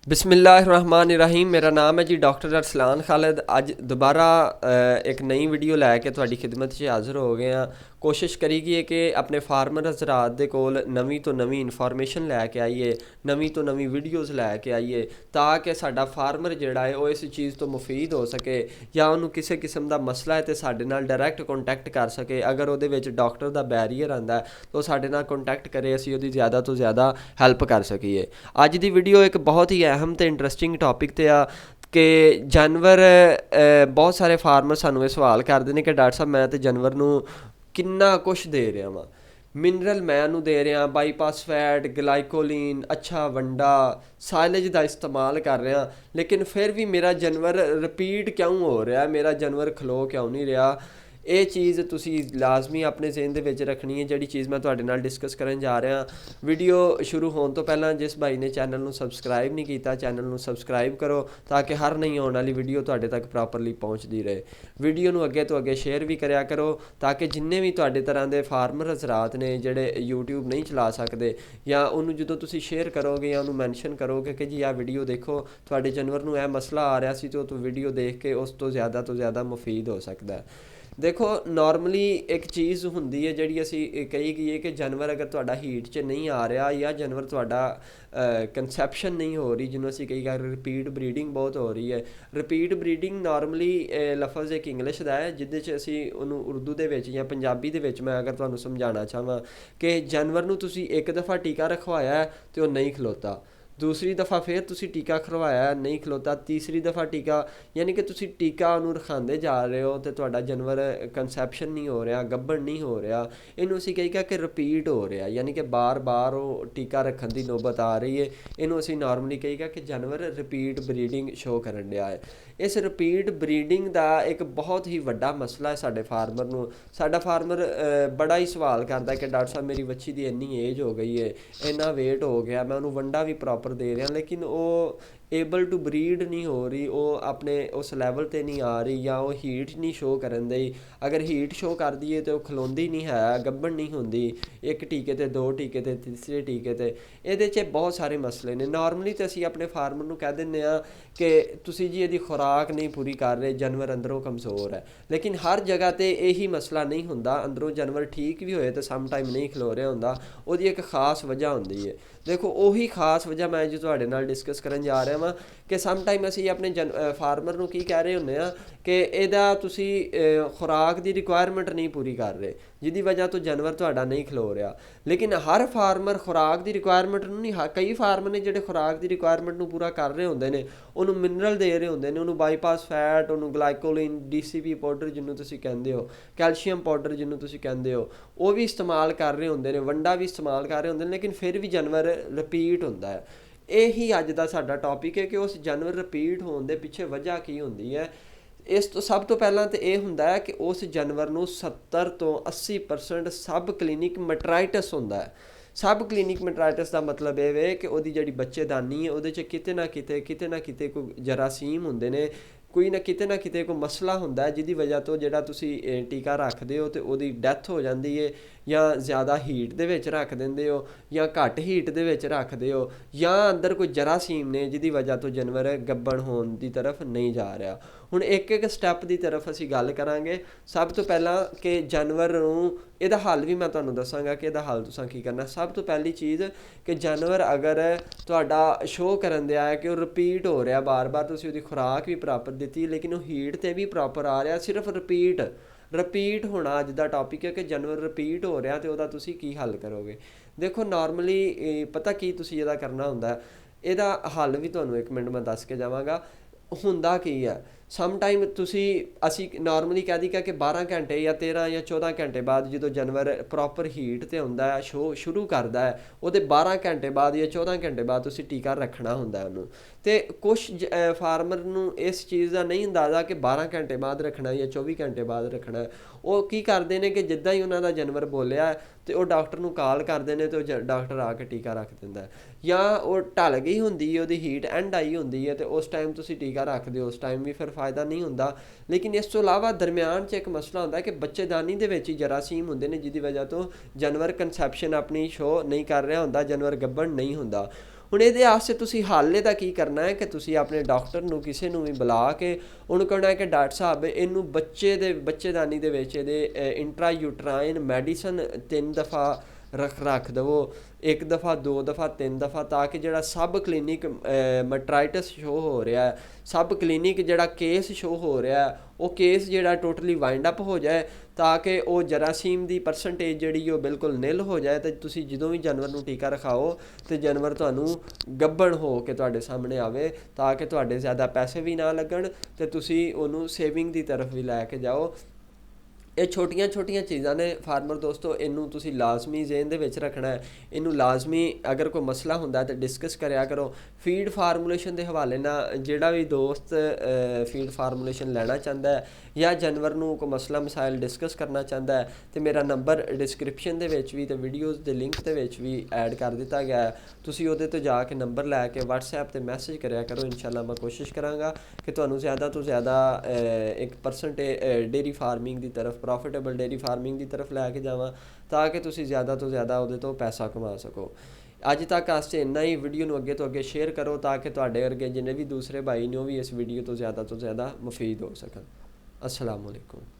बिस्मिल्लाहिर्रहमानिर्रहीम। मेरा नाम है जी डॉक्टर अरसलान खालिद। अज दोबारा एक नई वीडियो लैके तुहाडी खिदमत 'ਚ हाज़र हो गए हैं। कोशिश करीए कि अपने फार्मर हज़रात दे कोल नवीं तो नवीं इन्फॉर्मेशन लैके आइए, नवीं तो नवीं वीडियोज़ लैके आइए, ताकि साडा फार्मर जिहड़ा है वो इस चीज़ तो मुफीद हो सके या उन्होंने किसी किस्म का मसला है तो साडे नाल डायरैक्ट कॉन्टैक्ट कर सके। अगर वो डॉक्टर का बैरीयर आंदा है तो साडे नाल कॉन्टैक्ट करे, असीं उहदी ज़्यादा तो ज़्यादा हैल्प कर सकीए। अज दी वीडियो एक बहुत ही अहम तो इंटरस्टिंग टॉपिक ते आ कि जानवर बहुत सारे फार्मर सानू ये सवाल करते हैं कि डॉक्टर साहब मैं तो जानवर नू किन्ना कुछ दे रहा वां, मिनरल मैं उन्होंने दे रहा, बाईपास फैट, ग्लाइकोलिन, अच्छा वंडा, साइलेज का इस्तेमाल कर रहा, लेकिन फिर भी मेरा जानवर रिपीट क्यों हो रहा है, मेरा जानवर खलो क्यों नहीं रहा। ये चीज़ तुसी लाजमी अपने ज़हन दे विच रखनी है। जिहड़ी चीज़ मैं तुहाडे नाल डिस्कस करन जा रहा। वीडियो शुरू होने तो पहला जिस भाई ने चैनल नू सबसक्राइब नहीं किया, चैनल नू सबसक्राइब करो ताकि हर नई आने वाली वीडियो तुहाडे तक प्रॉपरली पहुँचती रहे। वीडियो नू अगे तो अगे शेयर भी करा करो ताकि जिन्ने भी तुहाडे तरह के फार्मर हज़रात ने जिहड़े यूट्यूब नहीं चला सकते, या उन्होंने जो तुसी शेयर करोगे या उन्होंने मैंशन करोगे कि जी आ वीडियो देखो तुहाडे जानवर नू यह मसला आ रहा सी, तो वीडियो देख के उस तो ज़्यादा मुफीद हो सकता है। देखो नॉर्मली एक चीज़ होंगी है जी असी कही गई कि जानवर अगर तुहाडा हीट च नहीं आ रहा या जानवर तुहाडा कंसैप्शन नहीं हो रही, जिन्होंने असी कही गए रिपीट ब्रीडिंग बहुत हो रही है। रिपीट ब्रीडिंग नॉर्मली लफज एक इंग्लिश का है जिदे असी उन्होंने उर्दू के या पंजाबी के मैं अगर तुहानू समझाना चाहवां कि जानवर नू तुसी एक दफ़ा टीका रखवाया तो वह नहीं खलोता, दूसरी दफ़ा फिर तुसी टीका खरवाया नहीं खलोता, तीसरी दफ़ा टीका, यानी कि तुसी टीका उन्होंने रखाते जा रहे हो तो तुहाडा जानवर कंसैप्शन नहीं हो रहा, गब्बन नहीं हो रहा। इनू असी कही कि रिपीट हो रहा, यानी कि बार बार वो टीका रखने की नौबत आ रही है। इनू असी नॉर्मली कही कि जानवर रिपीट ब्रीडिंग शो करन दिया है। इस रिपीट ब्रीडिंग का एक बहुत ही वड्डा मसला है साडे फार्मर नू। साडा फार्मर बड़ा ही सवाल करता है कि डॉक्टर साहब मेरी बच्ची की इन्नी एज हो गई है, इन्ना वेट हो गया, मैं उन्होंने वंडा भी प्रॉपर दे रहा लेकिन वो एबल टू ब्रीड नहीं हो रही, वो अपने उस लैवल ते नहीं आ रही, या वो हीट नहीं शो करन दई। अगर हीट शो कर दी है तो वो खलोंदी नहीं है, गब्बन नहीं होंदी, एक टीके ते दो टीके ते तीसरे टीके ते। ਇਹਦੇ 'ਚ बहुत सारे मसले ने। नॉर्मली तो असी अपने फार्मर ਨੂੰ कह ਦਿੰਦੇ ਆ कि ਤੁਸੀਂ जी ਇਹਦੀ खुराक नहीं पूरी कर रहे, जानवर अंदरों कमज़ोर है, लेकिन हर जगह ਤੇ यही मसला नहीं होंदा। अंदरों जानवर ठीक भी होए तो सम टाइम नहीं खलो रहा होंदा, ਉਹਦੀ एक खास वजह होंदी है। देखो ਉਹੀ खास वजह मैं जो ਤੁਹਾਡੇ ਨਾਲ डिस्कस ਕਰਨ जा रहा ਵਾਂ कि सम टाइम ਅਸੀਂ अपने फार्मर ਨੂੰ ਕੀ ਕਹਿ ਰਹੇ ਹੁੰਦੇ ਆ कि ਇਹਦਾ ਤੁਸੀਂ खुराक की रिक्वायरमेंट नहीं पूरी कर रहे, जिसकी वजह तो जानवर ਤੁਹਾਡਾ नहीं खलो रहा। लेकिन हर फार्मर खुराक की रिक्वायरमेंट नहीं, कई फार्मर ने ਜਿਹੜੇ खुराक की रिक्वायरमेंट ਨੂੰ पूरा कर रहे होंगे ने, उन्होंने मिनरल दे रहे होंगे ने, उन्होंने बाईपास फैट, उन्होंने ग्लाइकोलिन, DCP पाउडर जिन्हों तुसी कहते हो, कैल्शियम पाउडर जिन्हों तुसी कहते हो, वो भी इस्तेमाल कर रहे होंगे ने, वंडा भी इस्तेमाल कर रहे होंगे, लेकिन फिर भी जानवर रिपीट होता है। यही अज का साडा टॉपिक है कि उस जानवर रिपीट होने के पिछे वजह की होंगी है। इस तो सब तो पहला तो यह होंदा है कि उस जानवर नूं 70 तो 80% सब क्लीनिक मैट्राइटिस होंदा है। सब क्लीनिक मैट्राइटिस का मतलब ये है कि उहदी जिहड़ी बच्चेदानी है उहदे च किते ना किते कोई जरासीम होंदे ने, कोई ना किते कोई मसला होंदा है जिहदी वजह तो जिहड़ा तुसी टीका रखदे हो तो उहदी डैथ हो जाती है, या ज़्यादा हीट दे विच रख देंदे हो, या घट हीट दे विच रखदे हो, या अंदर कोई जरासीम ने जिहदी वजह तो जानवर गब्बन होने की तरफ नहीं जा रहा। हुण एक एक स्टैप की तरफ असी गल करांगे। सब तो पहला कि जानवर नूं इहदा हल भी मैं तुहानूं दसांगा कि इहदा हल तुसां की करना। सब तो पहली चीज़ कि जानवर अगर तुहाडा शो करन दिया है कि वह रिपीट हो रहा, बार बार तुसीं उहदी खुराक भी प्रॉपर दित्ती लेकिन वह हीट ते भी प्रॉपर आ रहा, सिर्फ रिपीट होना अज का टॉपिक है कि जानवर रिपीट हो रहा तो वह तुसी की हल करोगे। देखो नॉर्मली पता की तुसी इहदा करना हुंदा, इहदा हल भी तुहानूं एक मिनट मैं दस के जावांगा। हुंदा की है सम टाइम तुसी असी नॉर्मली कह दी कि 12 घंटे या 13 या 14 घंटे बाद जो जानवर प्रॉपर हीट ते हुंदा है, शो शुरू करता है, वो 12 घंटे बाद या 14 घंटे बाद तुसी टीका रखना हुंदा है उन्होंने। तो कुछ फार्मर नूं इस चीज़ का नहीं अंदाज़ा कि 12 घंटे बाद रखना या 24 घंटे बाद रखना है। वो की करते हैं कि जिद्दां ही उन्हों का जानवर बोलिया तो वह डॉक्टर नूं कॉल करते हैं तो डॉक्टर आके टीका रख दिंदा है, या वो ढल गई होंदी है, उहदी हीट एंड आई होंदी है तो उस टाइम तुसी टीका रख दो, उस टाइम भी फिर फायदा नहीं होंदा। लेकिन इस तो इलावा दरम्यान च एक मसला होंदा कि बच्चेदानी दे विच ही जरासीम होंदे ने जिहदी वजह तो जानवर कंसैप्शन अपनी शो नहीं कर रहा होंदा, जानवर गब्बन नहीं होंदा। ਹੁਣ ਇਹਦੇ ਵਾਸਤੇ ਤੁਸੀਂ ਹਾਲੇ ਤਾਂ ਕੀ ਕਰਨਾ ਹੈ ਕਿ ਤੁਸੀਂ ਆਪਣੇ ਡਾਕਟਰ ਨੂੰ ਕਿਸੇ ਨੂੰ ਵੀ ਬੁਲਾ ਕੇ ਉਹਨੂੰ ਕਹਿਣਾ ਹੈ ਕਿ ਡਾਕਟਰ ਸਾਹਿਬ ਇਹਨੂੰ ਬੱਚੇਦਾਨੀ ਦੇ ਵਿੱਚ ਇਹਦੇ ਇੰਟਰਾ ਯੂਟਰਾਈਨ ਮੈਡੀਸਨ 3 ਦਫਾ ਰੱਖ ਦੇਵੋ, 1 ਦਫਾ 2 ਦਫਾ 3 ਦਫਾ, ਤਾਂ ਕਿ ਜਿਹੜਾ ਸਬ ਕਲੀਨਿਕ ਮਟਰਾਈਟਸ ਸ਼ੋ ਹੋ ਰਿਹਾ, ਸਬ ਕਲੀਨਿਕ ਜਿਹੜਾ ਕੇਸ ਸ਼ੋ ਹੋ ਰਿਹਾ, ਉਹ ਕੇਸ ਜਿਹੜਾ ਟੋਟਲੀ ਵਾਈਂਡ ਅਪ ਹੋ ਜਾਏ, ਤਾਂ ਕਿ ਉਹ ਜਰਾਸੀਮ ਦੀ ਪਰਸੈਂਟੇਜ ਜਿਹੜੀ ਉਹ ਬਿਲਕੁਲ ਨਿਲ ਹੋ ਜਾਏ। ਅਤੇ ਤੁਸੀਂ ਜਦੋਂ ਵੀ ਜਾਨਵਰ ਨੂੰ ਟੀਕਾ ਰਖਾਓ ਅਤੇ ਜਾਨਵਰ ਤੁਹਾਨੂੰ ਗੱਭਣ ਹੋ ਕੇ ਤੁਹਾਡੇ ਸਾਹਮਣੇ ਆਵੇ, ਤਾਂ ਕਿ ਤੁਹਾਡੇ ਜ਼ਿਆਦਾ ਪੈਸੇ ਵੀ ਨਾ ਲੱਗਣ ਅਤੇ ਤੁਸੀਂ ਉਹਨੂੰ ਸੇਵਿੰਗ ਦੀ ਤਰਫ ਵੀ ਲੈ ਕੇ ਜਾਓ। ਇਹ ਛੋਟੀਆਂ ਛੋਟੀਆਂ ਚੀਜ਼ਾਂ ਨੇ ਫਾਰਮਰ ਦੋਸਤੋ, ਇਹਨੂੰ ਤੁਸੀਂ ਲਾਜ਼ਮੀ ਜ਼ੇਨ ਦੇ ਵਿੱਚ ਰੱਖਣਾ ਹੈ। ਇਹਨੂੰ ਲਾਜ਼ਮੀ ਅਗਰ ਕੋਈ ਮਸਲਾ ਹੁੰਦਾ ਤਾਂ ਡਿਸਕਸ ਕਰਿਆ ਕਰੋ। ਫੀਡ ਫਾਰਮੂਲੇਸ਼ਨ ਦੇ ਹਵਾਲੇ ਨਾਲ ਜਿਹੜਾ ਵੀ ਦੋਸਤ ਫੀਡ ਫਾਰਮੂਲੇਸ਼ਨ ਲੈਣਾ ਚਾਹੁੰਦਾ ਹੈ ਜਾਂ ਜਾਨਵਰ ਨੂੰ ਕੋਈ ਮਸਲਾ ਮਸਾਇਲ ਡਿਸਕਸ ਕਰਨਾ ਚਾਹੁੰਦਾ ਹੈ, ਤੇ ਮੇਰਾ ਨੰਬਰ ਡਿਸਕ੍ਰਿਪਸ਼ਨ ਦੇ ਵਿੱਚ ਵੀ ਅਤੇ ਵੀਡੀਓਜ਼ ਦੇ ਲਿੰਕ ਦੇ ਵਿੱਚ ਵੀ ਐਡ ਕਰ ਦਿੱਤਾ ਗਿਆ ਹੈ। ਤੁਸੀਂ ਉਹਦੇ ਤੋਂ ਜਾ ਕੇ ਨੰਬਰ ਲੈ ਕੇ WhatsApp 'ਤੇ ਮੈਸੇਜ ਕਰਿਆ ਕਰੋ। ਇਨਸ਼ਾਅੱਲਾ ਮੈਂ ਕੋਸ਼ਿਸ਼ ਕਰਾਂਗਾ ਕਿ ਤੁਹਾਨੂੰ ਜ਼ਿਆਦਾ ਤੋਂ ਜ਼ਿਆਦਾ 1% ਡੇਅਰੀ ਫਾਰਮਿੰਗ ਦੀ ਤਰਫ, ਪ੍ਰੋਫਿਟੇਬਲ ਡੇਅਰੀ ਫਾਰਮਿੰਗ ਦੀ ਤਰਫ ਲੈ ਕੇ ਜਾਵਾਂ, ਤਾਂ ਕਿ ਤੁਸੀਂ ਜ਼ਿਆਦਾ ਤੋਂ ਜ਼ਿਆਦਾ ਉਹਦੇ ਤੋਂ ਪੈਸਾ ਕਮਾ ਸਕੋ। ਅੱਜ ਤੱਕ ਵਾਸਤੇ ਇੰਨਾ ਹੀ। ਵੀਡੀਓ ਨੂੰ ਅੱਗੇ ਤੋਂ ਅੱਗੇ ਸ਼ੇਅਰ ਕਰੋ, ਤਾਂ ਕਿ ਤੁਹਾਡੇ ਵਰਗੇ ਜਿੰਨੇ ਵੀ ਦੂਸਰੇ ਭਾਈ ਨੇ ਉਹ ਵੀ ਇਸ ਵੀਡੀਓ ਤੋਂ ਜ਼ਿਆਦਾ ਮੁਫੀਦ ਹੋ ਸਕਣ। अस्सलाम वालेकुम।